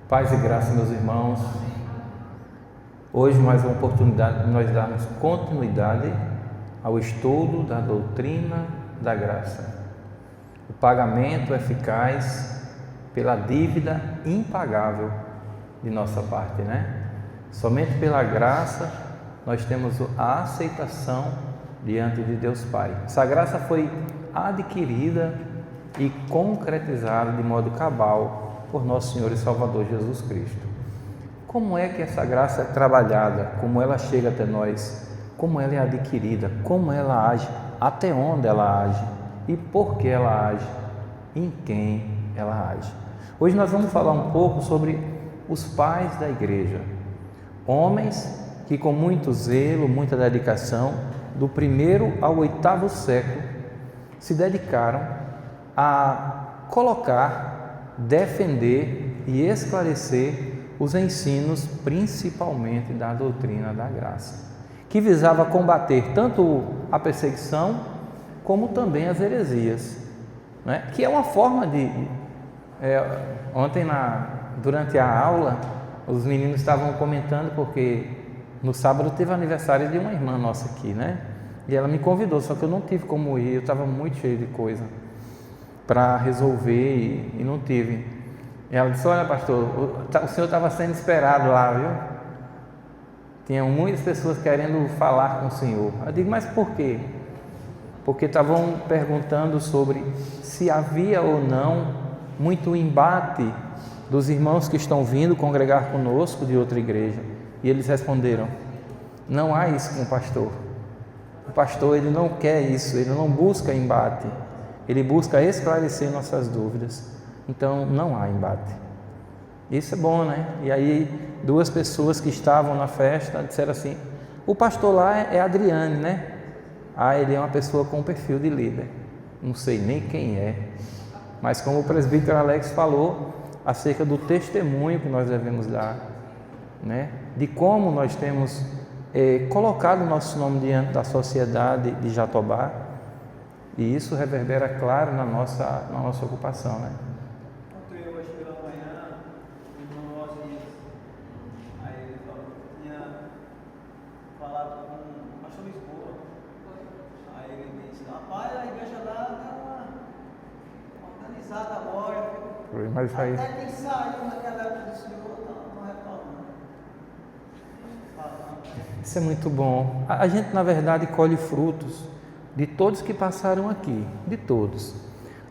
Paz e graça, meus irmãos. Hoje mais uma oportunidade de nós darmos continuidade ao estudo da doutrina da graça. O pagamento eficaz pela dívida impagável de nossa parte, né? Somente pela graça nós temos a aceitação diante de Deus Pai. Essa graça foi adquirida e concretizada de modo cabal por nosso Senhor e Salvador Jesus Cristo. Como é que essa graça é trabalhada? Como ela chega até nós? Como ela é adquirida? Como ela age? Até onde ela age? E por que ela age? Em quem ela age? Hoje nós vamos falar um pouco sobre os pais da igreja. Homens que com muito zelo, muita dedicação, do 1º ao 8º século, se dedicaram a colocar, defender e esclarecer os ensinos, principalmente da doutrina da graça, que visava combater tanto a perseguição como também as heresias, né? Que é uma forma de... Ontem, durante a aula, os meninos estavam comentando, porque no sábado teve aniversário de uma irmã nossa aqui, né? E ela me convidou, só que eu não tive como ir, eu estava muito cheio de coisa para resolver e não tive. E ela disse: olha, pastor, o senhor estava sendo esperado lá, viu? Tinham muitas pessoas querendo falar com o senhor. Eu digo: mas por quê? Porque estavam perguntando sobre se havia ou não muito embate dos irmãos que estão vindo congregar conosco de outra igreja. E eles responderam: não há isso com o pastor. O pastor, ele não quer isso, ele não busca embate, ele busca esclarecer nossas dúvidas. Então não há embate. Isso é bom, né? E aí 2 pessoas que estavam na festa disseram assim: o pastor lá é Adriane, né? Ele é uma pessoa com perfil de líder. Não sei nem quem é, mas como o presbítero Alex falou acerca do testemunho que nós devemos dar, né? De como nós temos colocado o nosso nome diante da sociedade de Jatobá, e isso reverbera claro na nossa ocupação, né? Hoje pela manhã, o irmão nosso disse, aí ele tinha falado com o pastor Lisboa, aí ele disse: rapaz, a igreja lá está organizada agora, Mas aí... até quem saiu naquela época do senhor não reclamando. Isso é muito bom. A gente, na verdade, colhe frutos de todos que passaram aqui, de todos.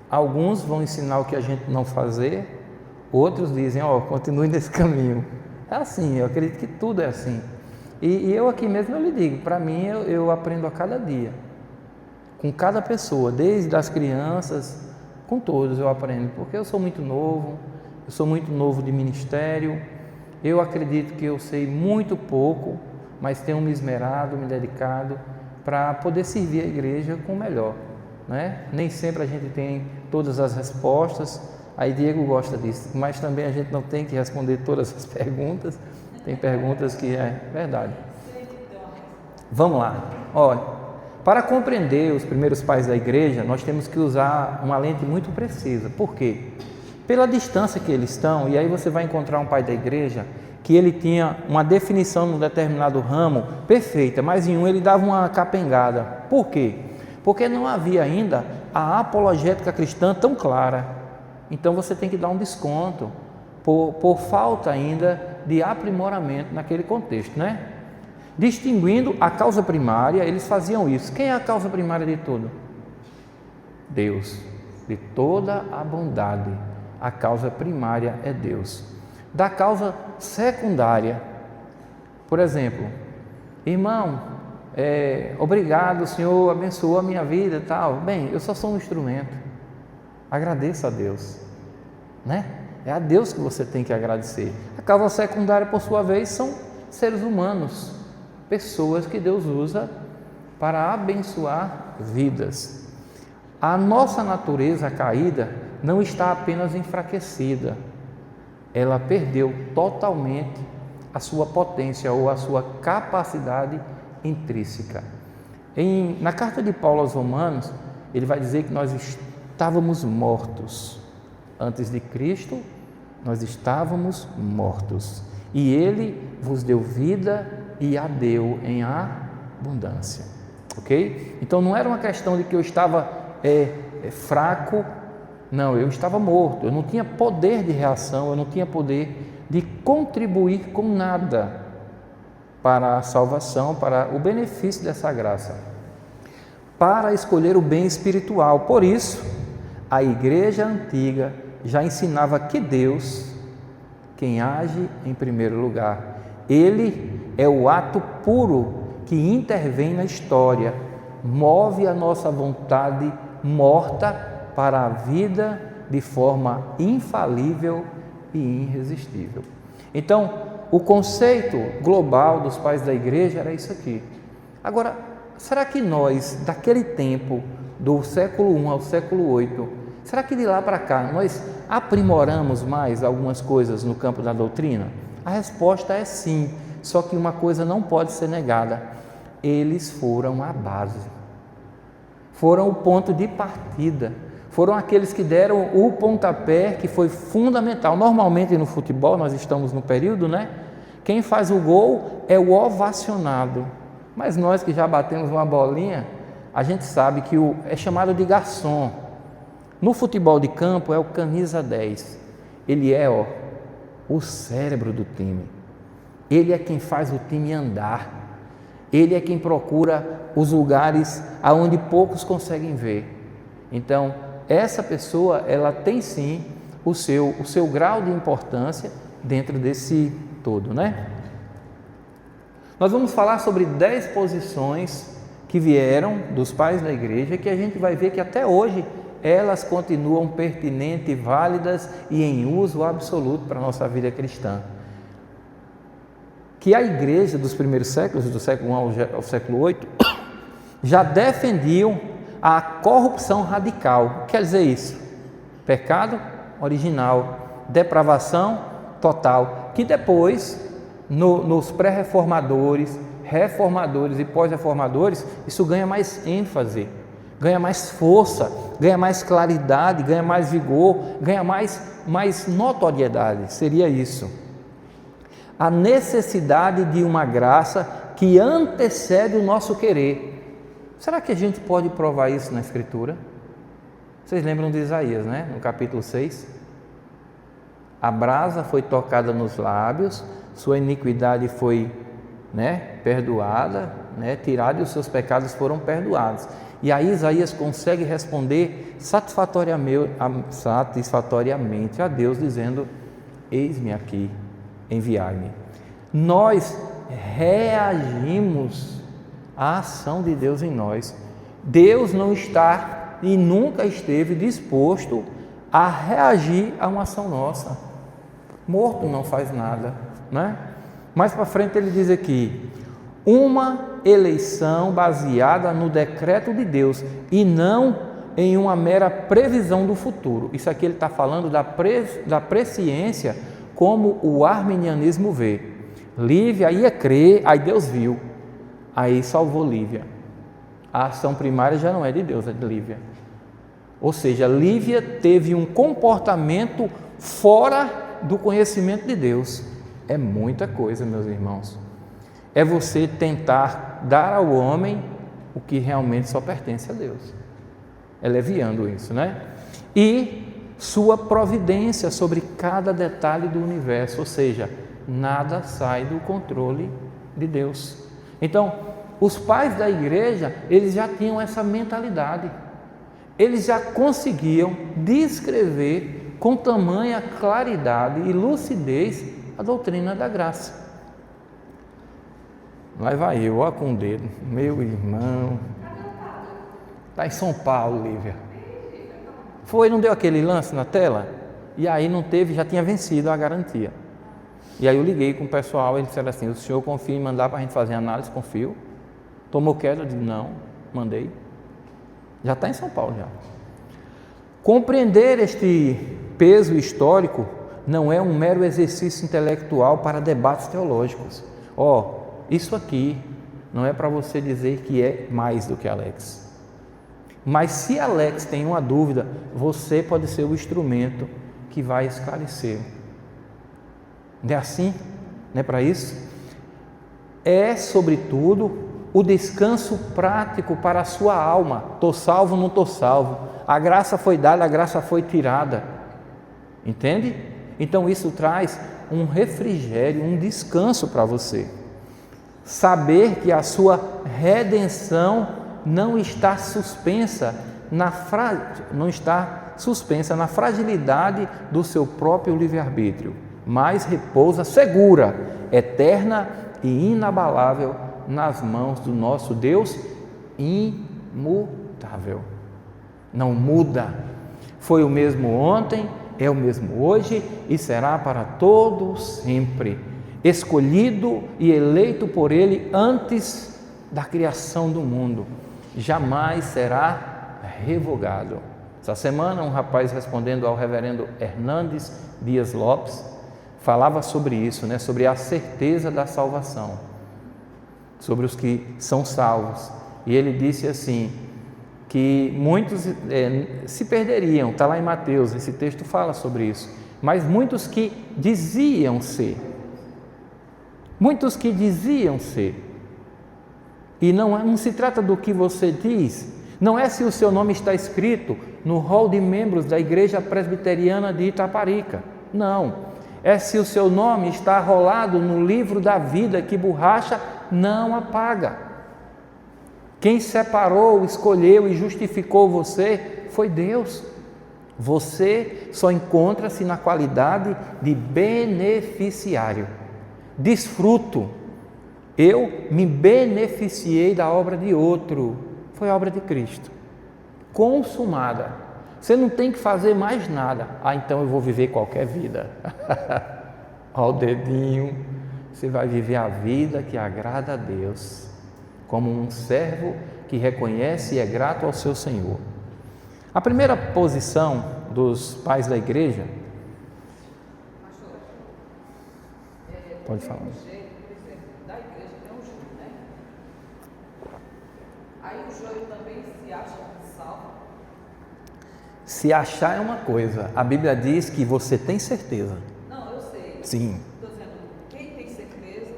Alguns vão ensinar o que a gente não fazer, outros dizem: continue nesse caminho. É assim, eu acredito que tudo é assim. E eu aqui mesmo eu lhe digo, para mim eu aprendo a cada dia, com cada pessoa, desde as crianças, com todos eu aprendo, porque eu sou muito novo de ministério, eu acredito que eu sei muito pouco, mas tenho me esmerado, me dedicado para poder servir a igreja com o melhor, né? Nem sempre a gente tem todas as respostas, aí Diego gosta disso, mas também a gente não tem que responder todas as perguntas, tem perguntas que é verdade. Vamos lá, olha, para compreender os primeiros pais da igreja, nós temos que usar uma lente muito precisa. Por quê? Pela distância que eles estão, e aí você vai encontrar um pai da igreja que ele tinha uma definição num determinado ramo perfeita, mas em um ele dava uma capengada. Por quê? Porque não havia ainda a apologética cristã tão clara. Então você tem que dar um desconto por falta ainda de aprimoramento naquele contexto, né? Distinguindo a causa primária, eles faziam isso. Quem é a causa primária de tudo? Deus. De toda a bondade, a causa primária é Deus. Da causa secundária, por exemplo, irmão, obrigado, o Senhor abençoou a minha vida e tal. Bem, eu só sou um instrumento. Agradeça a Deus, né? É a Deus que você tem que agradecer. A causa secundária, por sua vez, são seres humanos, pessoas que Deus usa para abençoar vidas. A nossa natureza caída não está apenas enfraquecida, ela perdeu totalmente a sua potência ou a sua capacidade intrínseca. Na carta de Paulo aos Romanos, ele vai dizer que nós estávamos mortos antes de Cristo Nós estávamos mortos e Ele vos deu vida e a deu em abundância. Ok? Então não era uma questão de que eu estava fraco, não, eu estava morto, eu não tinha poder de reação, eu não tinha poder de contribuir com nada para a salvação, para o benefício dessa graça, para escolher o bem espiritual. Por isso, a igreja antiga já ensinava que Deus, quem age em primeiro lugar, Ele é o ato puro que intervém na história, move a nossa vontade morta para a vida de forma infalível e irresistível. Então, o conceito global dos pais da igreja era isso aqui. Agora, será que nós, daquele tempo, do século I ao século VIII, será que de lá para cá nós aprimoramos mais algumas coisas no campo da doutrina? A resposta é sim, só que uma coisa não pode ser negada: eles foram a base, foram o ponto de partida, foram aqueles que deram o pontapé que foi fundamental. Normalmente no futebol, nós estamos no período, né? Quem faz o gol é o ovacionado, mas nós que já batemos uma bolinha, a gente sabe que é chamado de garçom. No futebol de campo é o camisa 10, ele é o cérebro do time, ele é quem faz o time andar, ele é quem procura os lugares aonde poucos conseguem ver. Então, essa pessoa, ela tem sim o seu grau de importância dentro desse todo, né? Nós vamos falar sobre 10 posições que vieram dos pais da igreja, que a gente vai ver que até hoje elas continuam pertinentes, válidas e em uso absoluto para a nossa vida cristã. Que a igreja dos primeiros séculos, do século I ao século VIII, já defendiam a corrupção radical. Quer dizer isso? Pecado original, depravação total, que depois, nos pré-reformadores, reformadores e pós-reformadores, isso ganha mais ênfase, ganha mais força, ganha mais claridade, ganha mais vigor, ganha mais notoriedade. Seria isso. A necessidade de uma graça que antecede o nosso querer. Será que a gente pode provar isso na Escritura? Vocês lembram de Isaías, né? No capítulo 6. A brasa foi tocada nos lábios, sua iniquidade foi, perdoada, tirada, e os seus pecados foram perdoados. E aí Isaías consegue responder satisfatoriamente a Deus, dizendo: eis-me aqui, enviai-me. Nós reagimos à ação de Deus em nós. Deus não está e nunca esteve disposto a reagir a uma ação nossa. Morto não faz nada, né? Mais para frente ele diz aqui: uma eleição baseada no decreto de Deus e não em uma mera previsão do futuro. Isso aqui ele está falando da presciência, como o arminianismo vê. Lívia ia crer, aí Deus viu, aí salvou Lívia. A ação primária já não é de Deus, é de Lívia. Ou seja, Lívia teve um comportamento fora do conhecimento de Deus. É muita coisa, meus irmãos. É você tentar dar ao homem o que realmente só pertence a Deus. É leviando isso, né? E sua providência sobre cada detalhe do universo, ou seja, nada sai do controle de Deus. Então, os pais da igreja, eles já tinham essa mentalidade. Eles já conseguiam descrever com tamanha claridade e lucidez a doutrina da graça. Lá vai eu, ó, com o dedo, meu irmão. Está em São Paulo, Lívia. Foi, não deu aquele lance na tela? E aí não teve, já tinha vencido a garantia. E aí eu liguei com o pessoal, eles disseram assim: o senhor confia em mandar para a gente fazer análise? Confio. Tomou queda? Eu disse: não, mandei. Já está em São Paulo já. Compreender este peso histórico não é um mero exercício intelectual para debates teológicos. Isso aqui não é para você dizer que é mais do que Alex. Mas se Alex tem uma dúvida, você pode ser o instrumento que vai esclarecer Não é assim? Não é para isso? É, sobretudo, o descanso prático para a sua alma. Estou salvo, não estou salvo. A graça foi dada, a graça foi tirada. Entende? Então isso traz um refrigério, um descanso para você. Saber que a sua redenção não está suspensa na fragilidade do seu próprio livre-arbítrio, mas repousa segura, eterna e inabalável nas mãos do nosso Deus imutável. Não muda. Foi o mesmo ontem, é o mesmo hoje e será para todo sempre. Escolhido e eleito por Ele antes da criação do mundo. Jamais será revogado. Essa semana, um rapaz respondendo ao reverendo Hernandes Dias Lopes, falava sobre isso, né? Sobre a certeza da salvação, sobre os que são salvos. E ele disse assim, que muitos se perderiam, está lá em Mateus, esse texto fala sobre isso, mas muitos que diziam ser, e não se trata do que você diz, não é se o seu nome está escrito no rol de membros da Igreja Presbiteriana de Itaparica, não, é se o seu nome está rolado no livro da vida que borracha não apaga. Quem separou, escolheu e justificou você foi Deus. Você só encontra-se na qualidade de beneficiário. Desfruto. Eu me beneficiei da obra de outro. Foi a obra de Cristo. Consumada. Você não tem que fazer mais nada. Então eu vou viver qualquer vida. Olha o dedinho. Você vai viver a vida que agrada a Deus, como um servo que reconhece e é grato ao seu Senhor. A primeira posição dos pais da igreja, pode falar. Da igreja tem um joio, né? Aí o joio também se acha salvo. Se achar é uma coisa, a Bíblia diz que você tem certeza. Não, eu sei. Sim. Estou dizendo, quem tem certeza,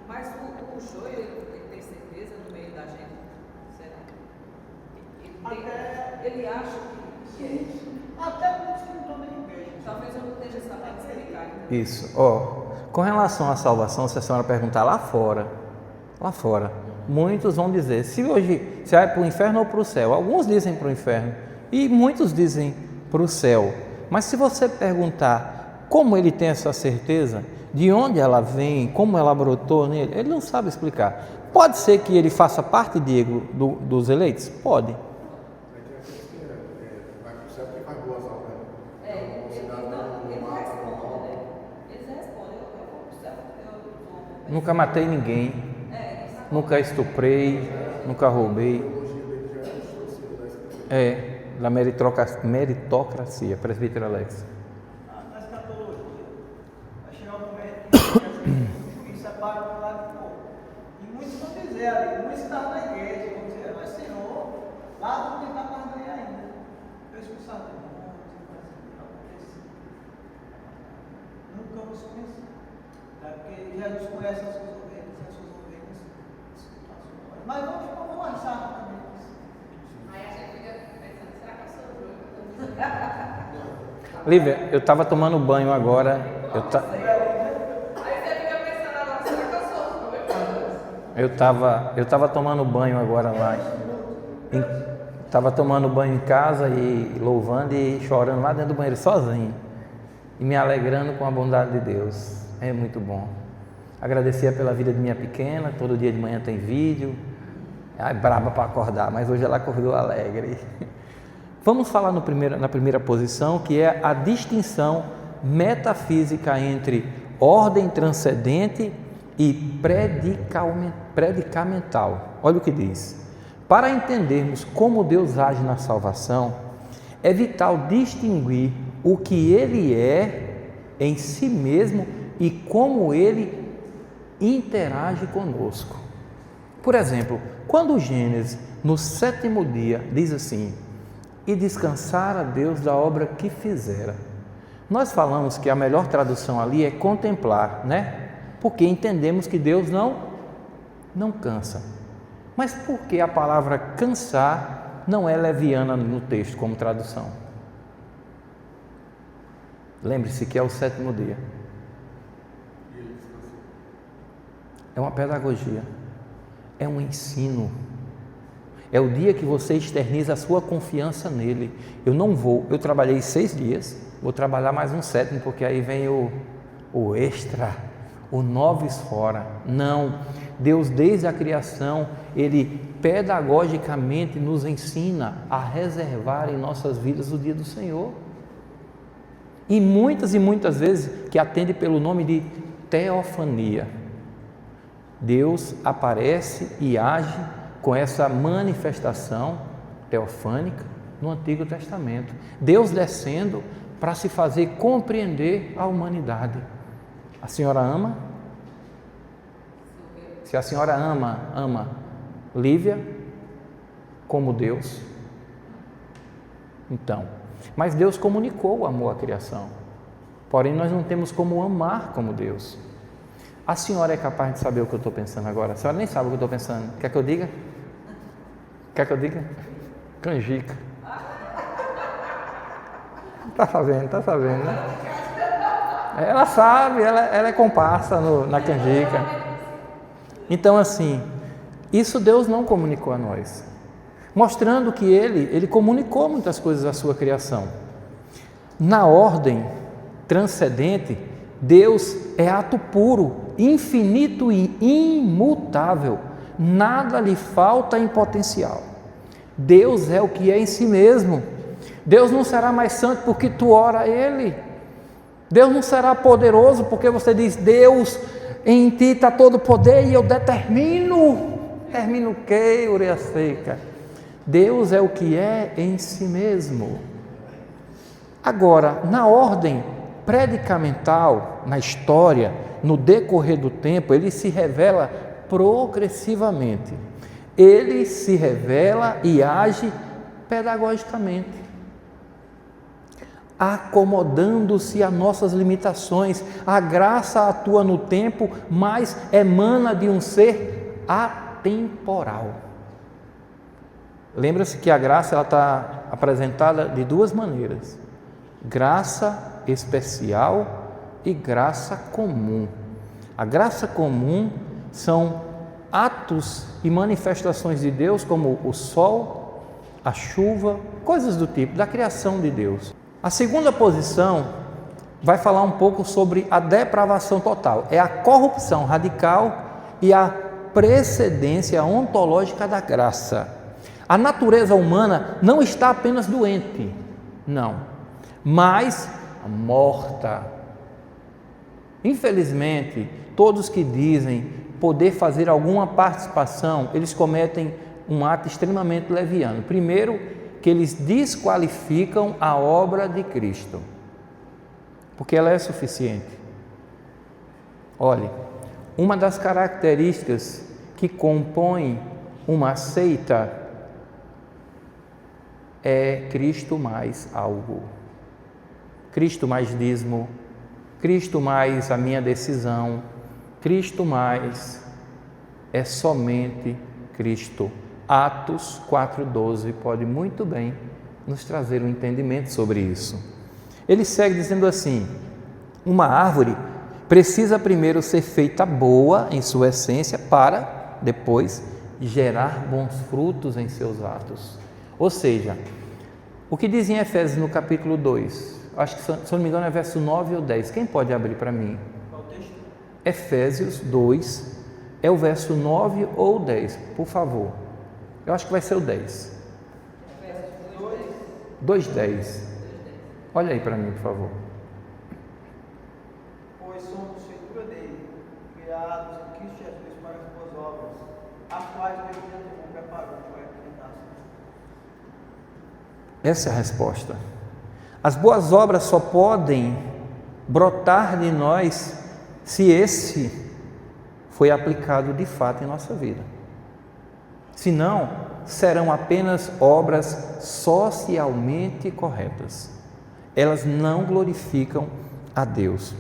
mas o joio ele tem certeza no meio da gente. Será? Ele acha que é. Até muitos que não estão na igreja. Talvez eu não esteja sabendo explicar. Então. Isso. Com relação à salvação, se a senhora perguntar lá fora, muitos vão dizer, se hoje você vai para o inferno ou para o céu, alguns dizem para o inferno e muitos dizem para o céu, mas se você perguntar como ele tem essa certeza, de onde ela vem, como ela brotou nele, ele não sabe explicar. Pode ser que ele faça parte, Diego, dos eleitos? Pode. Vai para o céu porque faz boas obras. Nunca matei ninguém, nunca estuprei, nunca roubei. Da meritocracia, presbítero Alex. Na escatologia, vai chegar um momento que o juiz separa um lado do povo. E muitos vão dizer ali, muitos estavam na igreja, vão dizer, mas Senhor, lá não tem mais ninguém ainda. Eu expulsar demônios, acontecer. Nunca vos conheci. Porque Jesus conhece as suas ovelhas, escutam a sua voz. Mas vamos achar também isso. Aí a gente fica pensando, será que eu sou joio? Lívia, eu estava tomando banho agora. Aí você fica pensando agora, será que eu sou? Eu estava tomando banho agora lá. Estava tomando banho em casa e louvando e chorando lá dentro do banheiro sozinho. E me alegrando com a bondade de Deus. É muito bom. Agradecer pela vida de minha pequena. Todo dia de manhã tem vídeo. É braba para acordar, mas hoje ela acordou alegre. Vamos falar na primeira posição, que é a distinção metafísica entre ordem transcendente e predicamental. Olha o que diz. Para entendermos como Deus age na salvação, é vital distinguir o que Ele é em si mesmo e como Ele interage conosco. Por exemplo, quando Gênesis, no 7º dia, diz assim: e descansara Deus da obra que fizera. Nós falamos que a melhor tradução ali é contemplar, né? Porque entendemos que Deus não cansa. Mas por que a palavra cansar não é leviana no texto como tradução? Lembre-se que é o 7º dia. É uma pedagogia, é um ensino. É o dia que você externiza a sua confiança nele. Eu trabalhei 6 dias, vou trabalhar mais um 7º, porque aí vem o extra, o novis fora. Não, Deus desde a criação, Ele pedagogicamente nos ensina a reservar em nossas vidas o dia do Senhor. E muitas vezes que atende pelo nome de teofania. Deus aparece e age com essa manifestação teofânica no Antigo Testamento. Deus descendo para se fazer compreender a humanidade. A senhora ama? Se a senhora ama Lívia como Deus, então, mas Deus comunicou o amor à criação, porém nós não temos como amar como Deus. A senhora é capaz de saber o que eu estou pensando agora? A senhora nem sabe o que eu estou pensando. Quer que eu diga? Canjica. Está sabendo, né? Ela sabe, ela é comparsa na canjica. Então, assim, isso Deus não comunicou a nós, mostrando que Ele comunicou muitas coisas à sua criação. Na ordem transcendente, Deus é ato puro, infinito e imutável, nada lhe falta em potencial. Deus é o que é em si mesmo. Deus não será mais santo porque tu ora a Ele. Deus não será poderoso porque você diz, Deus, em ti está todo o poder e eu determino o que, ureia seca. Deus é o que é em si mesmo. Agora, na ordem predicamental, na história, no decorrer do tempo, Ele se revela progressivamente. Ele se revela e age pedagogicamente, acomodando-se a nossas limitações. A graça atua no tempo, mas emana de um ser atemporal. Lembra-se que a graça ela está apresentada de 2 maneiras: graça especial e graça comum. A graça comum são atos e manifestações de Deus, como o sol, a chuva, coisas do tipo, da criação de Deus. A segunda posição vai falar um pouco sobre a depravação total, é a corrupção radical e a precedência ontológica da graça. A natureza humana não está apenas doente, não, mas morta. Infelizmente, todos que dizem poder fazer alguma participação, eles cometem um ato extremamente leviano. Primeiro, que eles desqualificam a obra de Cristo, porque ela é suficiente. Olhe, uma das características que compõem uma seita é Cristo mais algo. Cristo mais dízimo, Cristo mais a minha decisão, Cristo mais é somente Cristo. Atos 4,12 pode muito bem nos trazer um entendimento sobre isso. Ele segue dizendo assim: uma árvore precisa primeiro ser feita boa em sua essência para depois gerar bons frutos em seus atos. Ou seja, o que diz em Efésios no capítulo 2, acho que se não me engano é verso 9 ou 10, quem pode abrir para mim? Efésios 2, é o verso 9 ou 10, por favor. Eu acho que vai ser o 10. 2:10. Olha aí para mim, por favor. Pois somos feitura dele, criados em Cristo Jesus para as boas obras, as quais Deus de antemão preparou para apresentar. Essa é a resposta. As boas obras só podem brotar de nós se esse foi aplicado de fato em nossa vida. Senão, serão apenas obras socialmente corretas. elas não glorificam a Deus.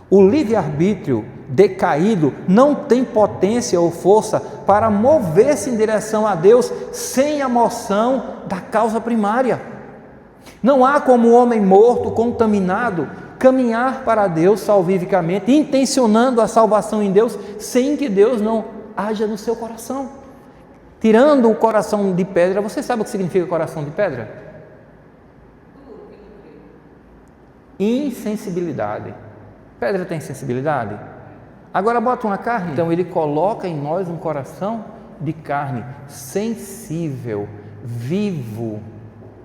O livre-arbítrio decaído não tem potência ou força para mover-se em direção a Deus sem a moção da causa primária. Não há como o homem morto, contaminado, caminhar para Deus salvificamente, intencionando a salvação em Deus, sem que Deus não haja no seu coração. Tirando o coração de pedra, você sabe o que significa coração de pedra? Insensibilidade. Pedra tem sensibilidade? Agora bota uma carne. Então ele coloca em nós um coração de carne, sensível, vivo,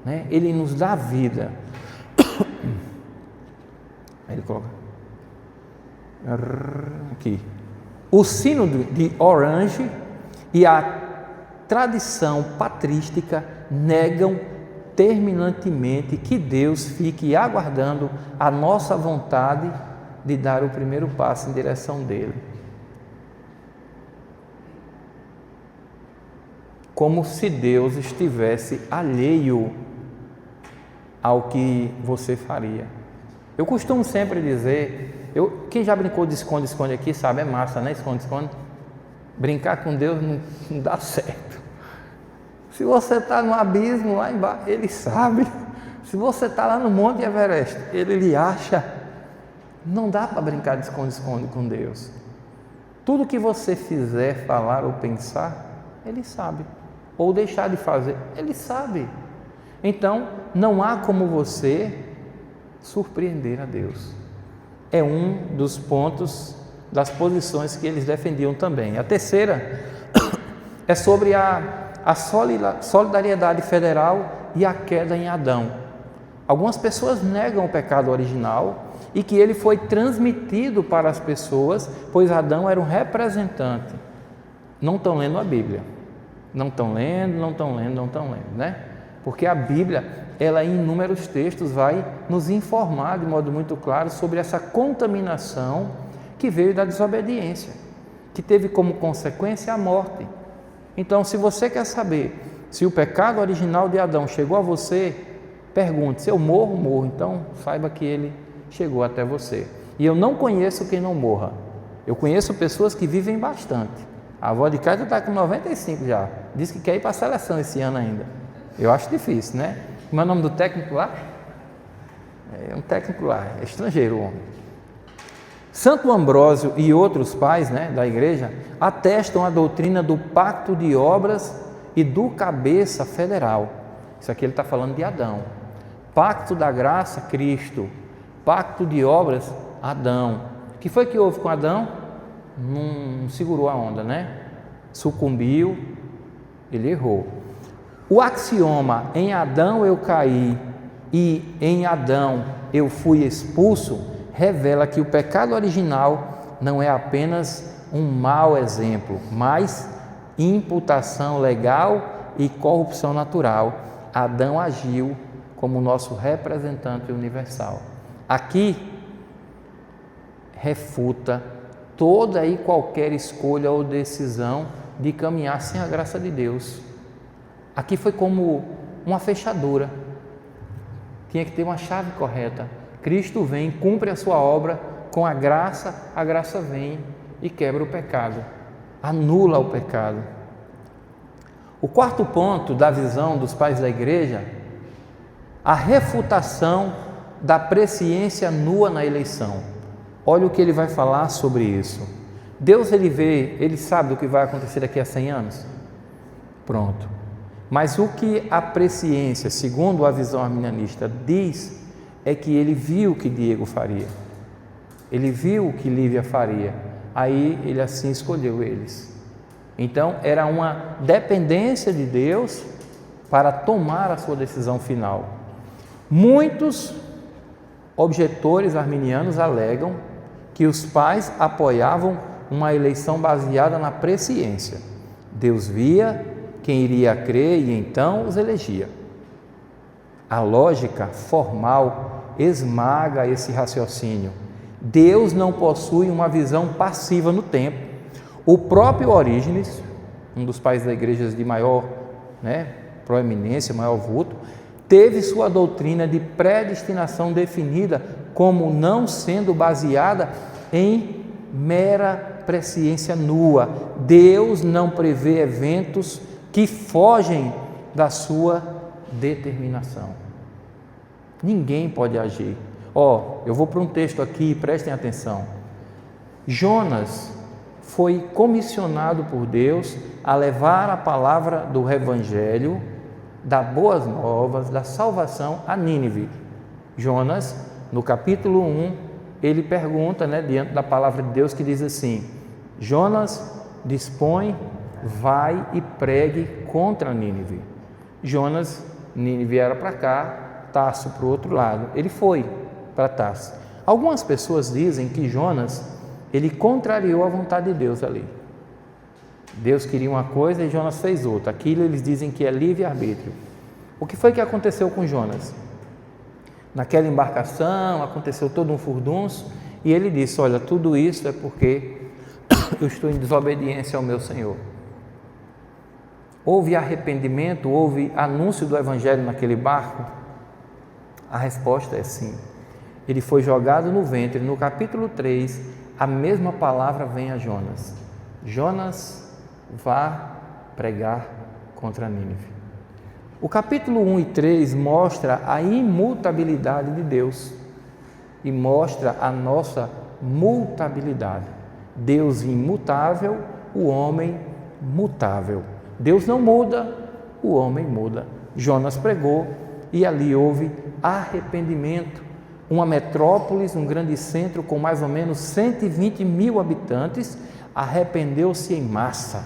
né? Ele nos dá vida. Aí ele coloca aqui. O sino de Orange e a tradição patrística negam terminantemente que Deus fique aguardando a nossa vontade de dar o primeiro passo em direção dele. Como se Deus estivesse alheio ao que você faria. Eu costumo sempre dizer, quem já brincou de esconde-esconde aqui sabe, é massa, né? Esconde-esconde. Brincar com Deus não dá certo. Se você está no abismo lá embaixo, Ele sabe. Se você está lá no Monte Everest, Ele lhe acha. Não dá para brincar de esconde-esconde com Deus. Tudo que você fizer, falar ou pensar, Ele sabe. Ou deixar de fazer, Ele sabe. Então, não há como você surpreender a Deus. É um dos pontos, das posições que eles defendiam também. A terceira é sobre a solidariedade federal e a queda em Adão. Algumas pessoas negam o pecado original e que ele foi transmitido para as pessoas, pois Adão era um representante. Não estão lendo a Bíblia. Não estão lendo, né? Porque a Bíblia, ela em inúmeros textos vai nos informar de modo muito claro sobre essa contaminação que veio da desobediência, que teve como consequência a morte. Então, se você quer saber se o pecado original de Adão chegou a você, pergunte: se eu morro, então saiba que ele chegou até você. E eu não conheço quem não morra. Eu conheço pessoas que vivem bastante. A avó de casa está com 95 já. Diz que quer ir para a seleção esse ano ainda. Eu acho difícil, né? Como é o nome do técnico lá? É um técnico lá, é estrangeiro o homem. Santo Ambrósio e outros pais, né, da igreja atestam a doutrina do pacto de obras e do cabeça federal. Isso aqui ele está falando de Adão. Pacto da graça, Cristo. Pacto de obras, Adão. O que foi que houve com Adão? Não segurou a onda, né? Sucumbiu, ele errou. O axioma em Adão eu caí e em Adão eu fui expulso revela que o pecado original não é apenas um mau exemplo, mas imputação legal e corrupção natural. Adão agiu como nosso representante universal. Aqui refuta toda e qualquer escolha ou decisão de caminhar sem a graça de Deus. Aqui foi como uma fechadura, tinha que ter uma chave correta. Cristo vem, cumpre a sua obra com a graça vem e quebra o pecado, anula o pecado. O quarto ponto da visão dos pais da igreja, a refutação da presciência nua na eleição. Olha o que ele vai falar sobre isso. Deus, ele sabe o que vai acontecer daqui a 100 anos? Pronto. Mas o que a presciência, segundo a visão arminianista, diz é que ele viu o que Diego faria. Ele viu o que Lívia faria. Aí ele assim escolheu eles. Então era uma dependência de Deus para tomar a sua decisão final. Muitos objetores arminianos alegam que os pais apoiavam uma eleição baseada na presciência. Deus via quem iria crer e então os elegia. A lógica formal esmaga esse raciocínio. Deus não possui uma visão passiva no tempo. O próprio Orígenes, um dos pais da igreja de maior proeminência, maior vulto, teve sua doutrina de predestinação definida como não sendo baseada em mera presciência nua. Deus não prevê eventos que fogem da sua determinação. Ninguém pode agir. Eu vou para um texto aqui, prestem atenção. Jonas foi comissionado por Deus a levar a palavra do Evangelho, das boas novas, da salvação a Nínive. Jonas, no capítulo 1, ele pergunta, diante da palavra de Deus, que diz assim: Jonas, dispõe, vai e pregue contra Nínive. Jonas, Nínive era para cá, Tarso para o outro lado. Ele foi para Tarso. Algumas pessoas dizem que Jonas, ele contrariou a vontade de Deus ali. Deus queria uma coisa e Jonas fez outra. Aquilo eles dizem que é livre-arbítrio. O que foi que aconteceu com Jonas? Naquela embarcação aconteceu todo um furdunço e ele disse: olha, tudo isso é porque eu estou em desobediência ao meu Senhor. Houve arrependimento, houve anúncio do Evangelho naquele barco? A resposta é sim. Ele foi jogado no ventre. No capítulo 3, a mesma palavra vem a Jonas: Jonas, vá pregar contra Nínive. O capítulo 1 e 3 mostra a imutabilidade de Deus e mostra a nossa mutabilidade. Deus imutável, o homem mutável. Deus não muda, o homem muda. Jonas pregou e ali houve arrependimento. Uma metrópolis, um grande centro com mais ou menos 120 mil habitantes, arrependeu-se em massa.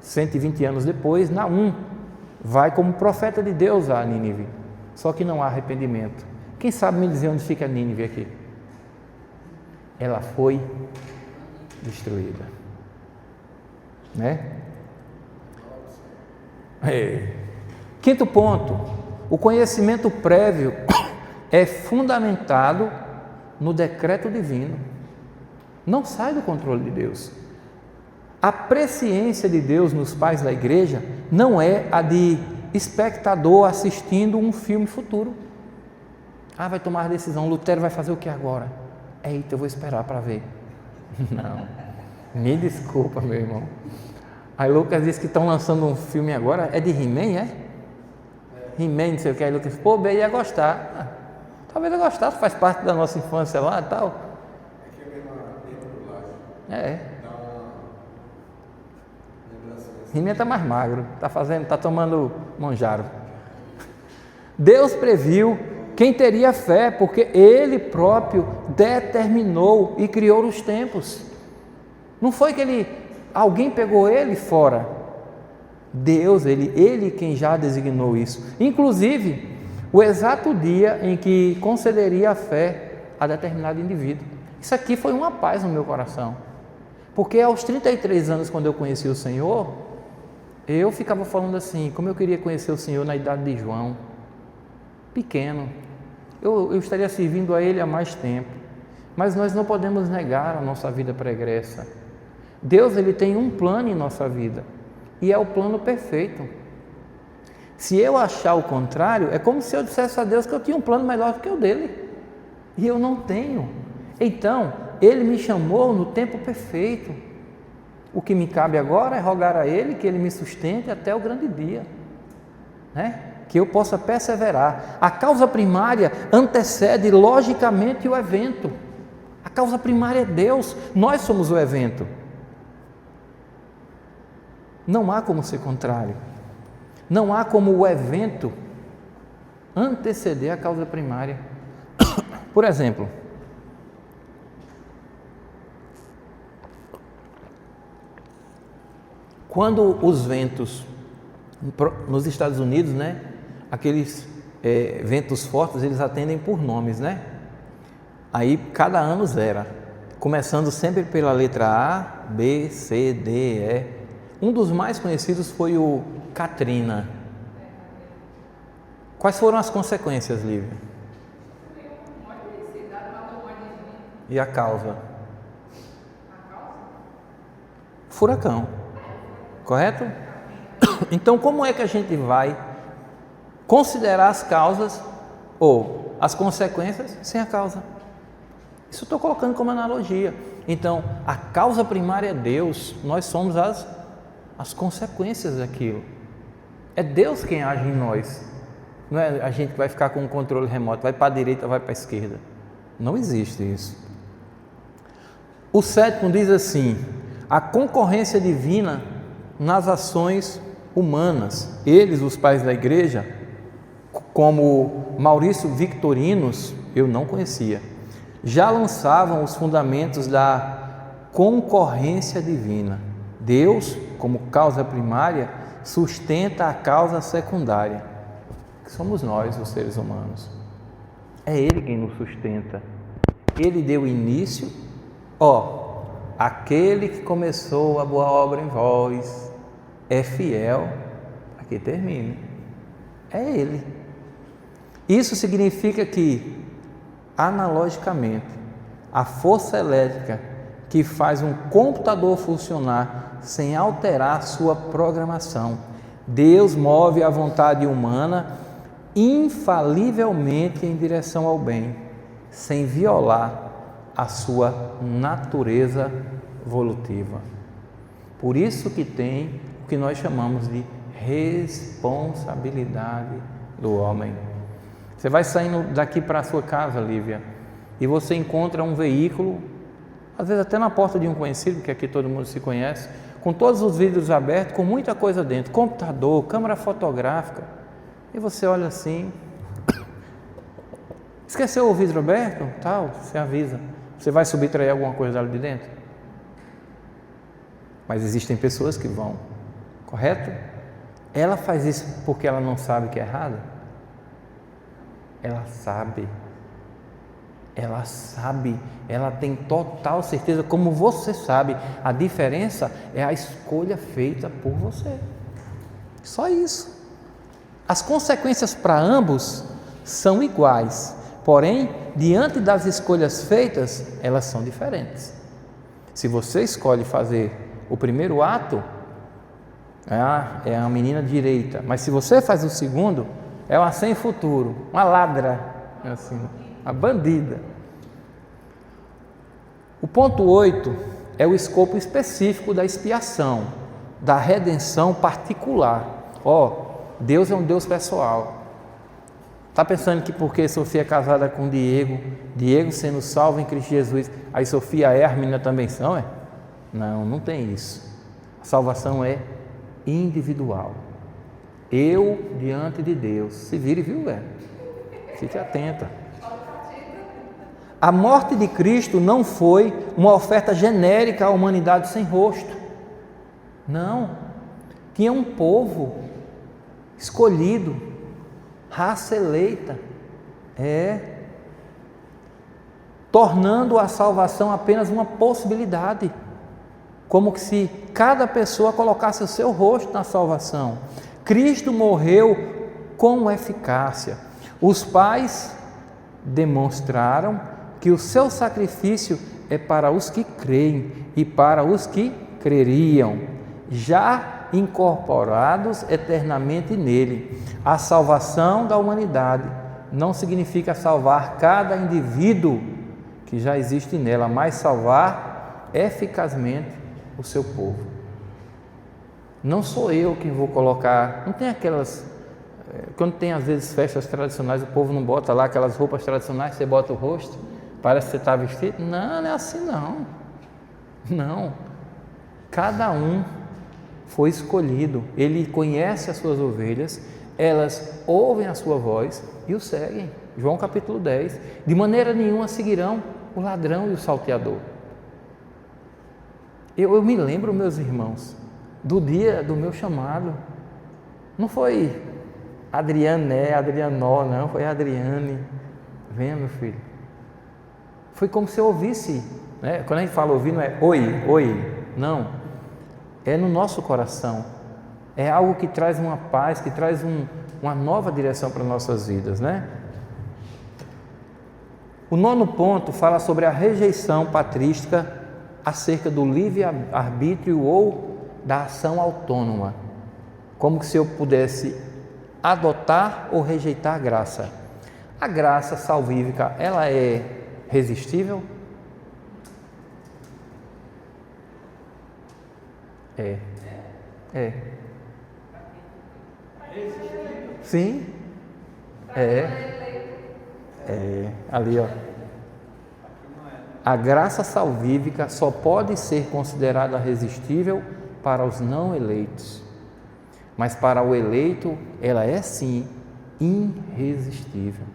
120 anos depois, Naum vai como profeta de Deus a Nínive, só que não há arrependimento. Quem sabe me dizer onde fica Nínive aqui? Ela foi destruída, Quinto ponto: o conhecimento prévio é fundamentado no decreto divino, não sai do controle de Deus. A presciência de Deus nos pais da igreja não é a de espectador assistindo um filme futuro. Vai tomar decisão, Lutero vai fazer o que agora? Eita, eu vou esperar para ver. Não, me desculpa, meu irmão. Aí Lucas disse que estão lançando um filme agora, é de He-Man, é? He-Man, não sei o que, aí Lucas, bem, ia gostar. Talvez eu gostasse, faz parte da nossa infância lá e tal. É que é a mesma dublagem. Dá uma lembrança. He-Man está mais magro, está tomando Monjaro. Deus previu quem teria fé, porque Ele próprio determinou e criou os tempos. Não foi que alguém pegou Ele fora. Deus, Ele quem já designou isso. Inclusive, o exato dia em que concederia a fé a determinado indivíduo. Isso aqui foi uma paz no meu coração. Porque aos 33 anos, quando eu conheci o Senhor, eu ficava falando assim, como eu queria conhecer o Senhor na idade de João, pequeno. Eu estaria servindo a Ele há mais tempo. Mas nós não podemos negar a nossa vida pregressa. Deus, Ele tem um plano em nossa vida. E é o plano perfeito. Se eu achar o contrário, é como se eu dissesse a Deus que eu tinha um plano melhor do que o dele. E eu não tenho. Então, Ele me chamou no tempo perfeito. O que me cabe agora é rogar a Ele que Ele me sustente até o grande dia. Que eu possa perseverar. A causa primária antecede logicamente o evento. A causa primária é Deus. Nós somos o evento. Não há como ser contrário. Não há como o evento anteceder a causa primária. Por exemplo, quando os ventos nos Estados Unidos, aqueles ventos fortes, eles atendem por nomes, Aí cada ano zera, começando sempre pela letra A, B, C, D, E. Um dos mais conhecidos foi o Katrina. Quais foram as consequências, Lívia? E a causa? Furacão. Correto? Então, como é que a gente vai considerar as causas ou as consequências sem a causa. Isso eu estou colocando como analogia. Então, a causa primária é Deus, nós somos as consequências daquilo. É Deus quem age em nós. Não é a gente que vai ficar com o controle remoto, vai para a direita, vai para a esquerda. Não existe isso. O 7º diz assim: a concorrência divina nas ações humanas. Eles, os pais da igreja, como Maurício Victorinos, eu não conhecia, já lançavam os fundamentos da concorrência divina. Deus, como causa primária, sustenta a causa secundária, que somos nós, os seres humanos. É Ele quem nos sustenta. Ele deu início, aquele que começou a boa obra em vós é fiel para que termine. É Ele. Isso significa que, analogicamente, a força elétrica que faz um computador funcionar sem alterar sua programação, Deus move a vontade humana infalivelmente em direção ao bem, sem violar a sua natureza evolutiva. Por isso que tem o que nós chamamos de responsabilidade do homem. Você vai saindo daqui para a sua casa, Lívia, e você encontra um veículo, às vezes até na porta de um conhecido, que aqui todo mundo se conhece, com todos os vidros abertos, com muita coisa dentro, computador, câmera fotográfica, e você olha assim, esqueceu o vidro aberto? Tal, você avisa. Você vai subtrair alguma coisa ali de dentro? Mas existem pessoas que vão, correto? Ela faz isso porque ela não sabe que é errado? Ela sabe, ela tem total certeza, como você sabe. A diferença é a escolha feita por você. Só isso. As consequências para ambos são iguais, porém, diante das escolhas feitas, elas são diferentes. Se você escolhe fazer o primeiro ato, é a menina direita, mas se você faz o segundo, é uma sem futuro, uma ladra, assim, uma bandida. O ponto 8 é o escopo específico da expiação, da redenção particular. Deus é um Deus pessoal. Está pensando que porque Sofia é casada com Diego sendo salvo em Cristo Jesus, aí Sofia a menina também são? Não, não tem isso. A salvação é individual. Eu diante de Deus. Se vire, viu, velho? Fique atenta. A morte de Cristo não foi uma oferta genérica à humanidade sem rosto. Não. Tinha um povo escolhido, raça eleita, tornando a salvação apenas uma possibilidade, como que se cada pessoa colocasse o seu rosto na salvação. Cristo morreu com eficácia. Os pais demonstraram que o seu sacrifício é para os que creem e para os que creriam, já incorporados eternamente nele. A salvação da humanidade não significa salvar cada indivíduo que já existe nela, mas salvar eficazmente o seu povo. Não sou eu quem vou colocar, não tem aquelas, quando tem às vezes festas tradicionais, o povo não bota lá aquelas roupas tradicionais, você bota o rosto, parece que você está vestido. Não é assim não, cada um foi escolhido, ele conhece as suas ovelhas, elas ouvem a sua voz e o seguem. João capítulo 10, de maneira nenhuma seguirão o ladrão e o salteador. Eu me lembro, meus irmãos, do dia do meu chamado. Não foi Adrianó, não, foi Adriane. Venha, meu filho. Foi como se eu ouvisse, né? Quando a gente fala ouvir, não é oi, não. É no nosso coração. É algo que traz uma paz, que traz uma nova direção para nossas vidas, né? O 9º ponto fala sobre a rejeição patrística acerca do livre-arbítrio ou da ação autônoma. Como que se eu pudesse adotar ou rejeitar a graça. A graça salvífica, ela é resistível? É. Sim. Ali, ó. A graça salvífica só pode ser considerada resistível para os não eleitos. Mas para o eleito, ela é sim irresistível.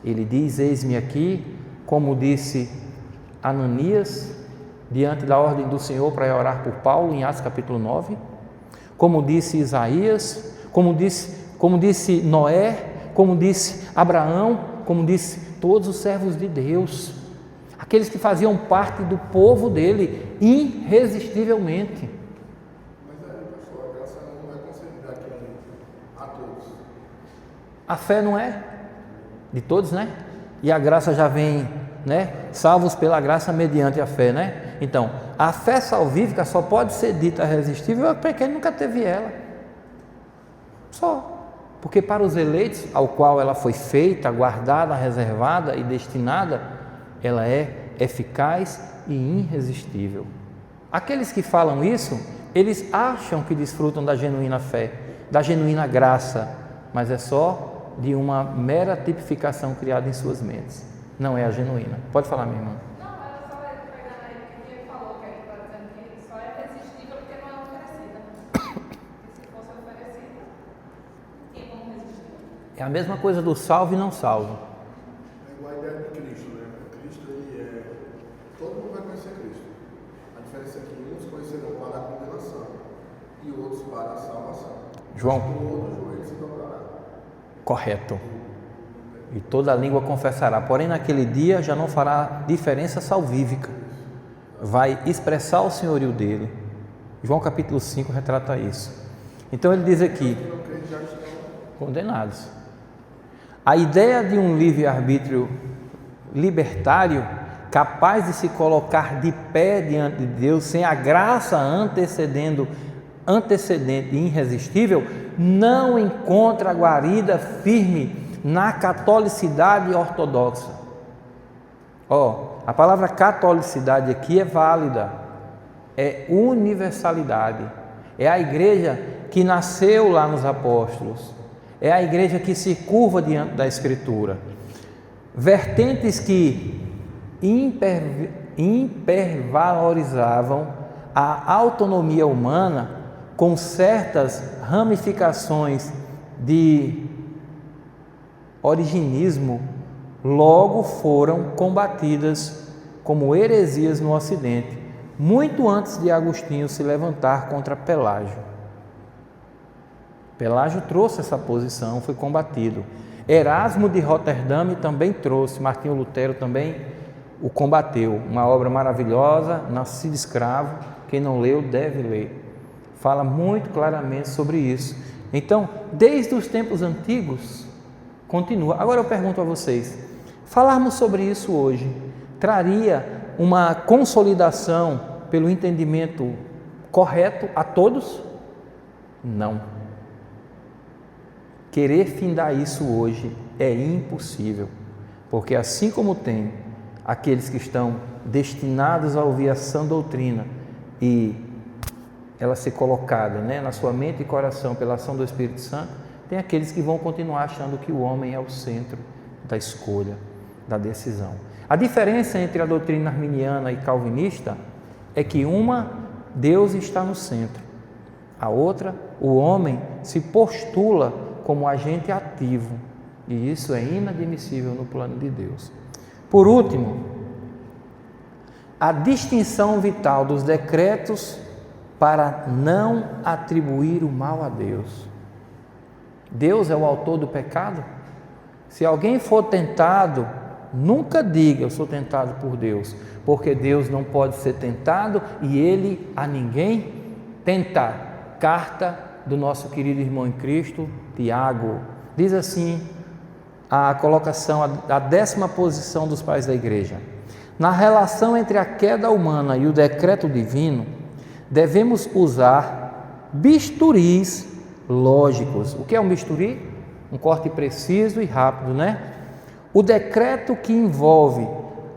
Ele diz: eis-me aqui, como disse Ananias, diante da ordem do Senhor para orar por Paulo, em Atos capítulo 9, como disse Isaías, como disse Noé, como disse Abraão, como disse todos os servos de Deus, aqueles que faziam parte do povo dele, irresistivelmente. Mas aí, pastor, a graça não é concedida aqui a todos. A fé não é de todos, né? E a graça já vem, né? Salvos pela graça mediante a fé, né? Então, a fé salvífica só pode ser dita resistível para quem nunca teve ela. Só. Porque para os eleitos, ao qual ela foi feita, guardada, reservada e destinada, ela é eficaz e irresistível. Aqueles que falam isso, eles acham que desfrutam da genuína fé, da genuína graça, mas é só de uma mera tipificação criada em suas mentes. Não é a genuína. Pode falar, minha irmã. Não, ela só vai pegar aí porque ele falou que ele está dizendo que só é resistível porque não é oferecida. Porque se fosse oferecida, não tinha como resistir. É a mesma coisa do salvo e não salvo. É igual a ideia de Cristo, né? Cristo, todo mundo vai conhecer Cristo. A diferença é que uns conhecerão para a condenação e outros para a salvação. João. Todo joelho se dobrará. Correto. E toda língua confessará. Porém, naquele dia já não fará diferença salvífica. Vai expressar o senhorio dele. João capítulo 5 retrata isso. Então ele diz aqui: condenados. A ideia de um livre-arbítrio libertário, capaz de se colocar de pé diante de Deus, sem a graça antecedente e irresistível, não encontra guarida firme na catolicidade ortodoxa. A palavra catolicidade aqui é válida, é universalidade, é a igreja que nasceu lá nos apóstolos, é a igreja que se curva diante da Escritura. Vertentes que hipervalorizavam a autonomia humana com certas ramificações de originismo, logo foram combatidas como heresias no Ocidente, muito antes de Agostinho se levantar contra Pelágio. Pelágio trouxe essa posição, foi combatido. Erasmo de Roterdã também trouxe, Martinho Lutero também o combateu. Uma obra maravilhosa, Nascido Escravo, quem não leu deve ler. Fala muito claramente sobre isso. Então, desde os tempos antigos, continua. Agora eu pergunto a vocês, falarmos sobre isso hoje, traria uma consolidação pelo entendimento correto a todos? Não. Querer findar isso hoje é impossível, porque assim como tem aqueles que estão destinados a ouvir a sã doutrina e ela ser colocada, na sua mente e coração pela ação do Espírito Santo, tem aqueles que vão continuar achando que o homem é o centro da escolha, da decisão. A diferença entre a doutrina arminiana e calvinista é que uma, Deus está no centro. A outra, o homem se postula como agente ativo. E isso é inadmissível no plano de Deus. Por último, a distinção vital dos decretos para não atribuir o mal a Deus. Deus é o autor do pecado? Se alguém for tentado, nunca diga eu sou tentado por Deus, porque Deus não pode ser tentado e Ele a ninguém tenta. Carta do nosso querido irmão em Cristo, Tiago. Diz assim a colocação, a 10ª posição dos pais da igreja. Na relação entre a queda humana e o decreto divino, devemos usar bisturis lógicos. O que é um bisturi? Um corte preciso e rápido, né? O decreto que envolve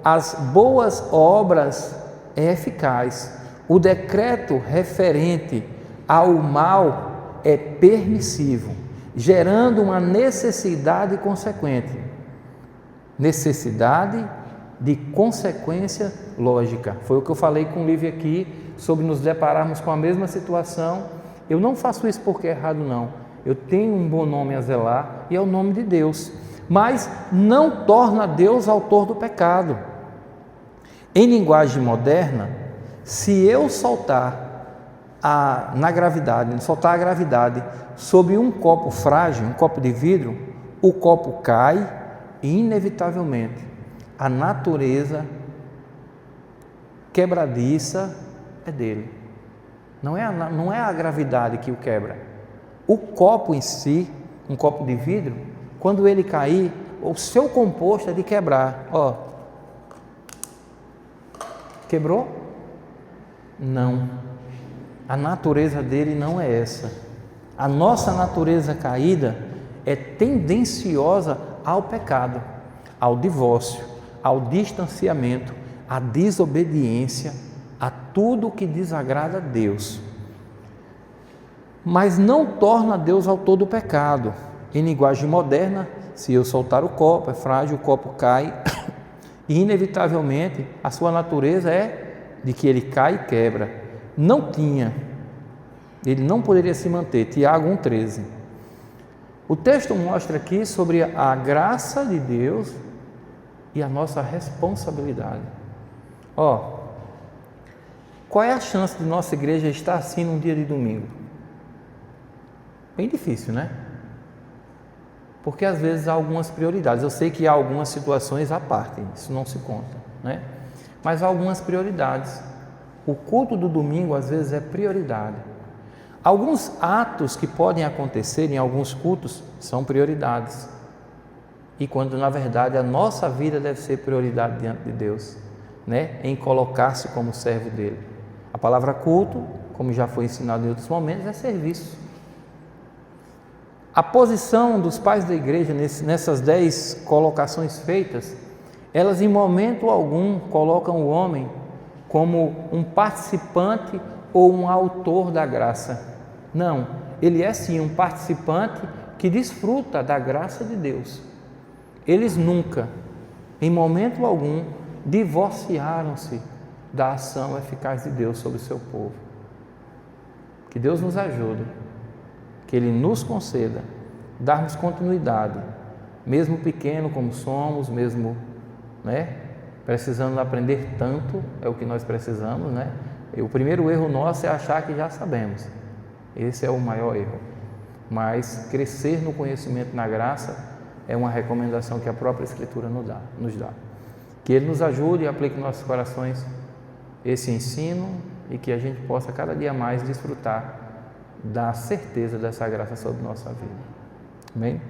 as boas obras é eficaz. O decreto referente ao mal é permissivo, gerando uma necessidade consequente. Necessidade de consequência lógica. Foi o que eu falei com o Lívia aqui, sobre nos depararmos com a mesma situação. Eu não faço isso porque é errado, não. Eu tenho um bom nome a zelar e é o nome de Deus. Mas não torna Deus autor do pecado. Em linguagem moderna, se eu soltar a gravidade sobre um copo frágil, um copo de vidro, o copo cai e inevitavelmente a natureza quebradiça é dele. Não é a gravidade que o quebra. O copo em si, um copo de vidro, quando ele cair, o seu composto é de quebrar. Ó, quebrou? Não. A natureza dele não é essa. A nossa natureza caída é tendenciosa ao pecado, ao divórcio, ao distanciamento, à desobediência, a tudo que desagrada a Deus. Mas não torna Deus autor do pecado. Em linguagem moderna, se eu soltar o copo, é frágil, o copo cai, e inevitavelmente a sua natureza é de que ele cai e quebra. Não tinha, ele não poderia se manter. Tiago 1,13. O texto mostra aqui sobre a graça de Deus e a nossa responsabilidade. Qual é a chance de nossa igreja estar assim num dia de domingo? Bem difícil, né? Porque às vezes há algumas prioridades. Eu sei que há algumas situações à parte, isso não se conta, né? Mas há algumas prioridades. O culto do domingo às vezes é prioridade. Alguns atos que podem acontecer em alguns cultos são prioridades. E quando na verdade a nossa vida deve ser prioridade diante de Deus, né? Em colocar-se como servo dele. A palavra culto, como já foi ensinado em outros momentos, é serviço. A posição dos pais da igreja nessas 10 colocações feitas, elas em momento algum colocam o homem como um participante ou um autor da graça. Não, ele é sim um participante que desfruta da graça de Deus. Eles nunca, em momento algum, divorciaram-se da ação eficaz de Deus sobre o seu povo. Que Deus nos ajude, que Ele nos conceda darmos continuidade, mesmo pequeno como somos, mesmo, né, precisando aprender tanto, é o que nós precisamos, né? E o primeiro erro nosso é achar que já sabemos. Esse é o maior erro. Mas crescer no conhecimento na graça é uma recomendação que a própria Escritura nos dá. Que Ele nos ajude e aplique em nossos corações esse ensino e que a gente possa cada dia mais desfrutar da certeza dessa graça sobre nossa vida. Amém?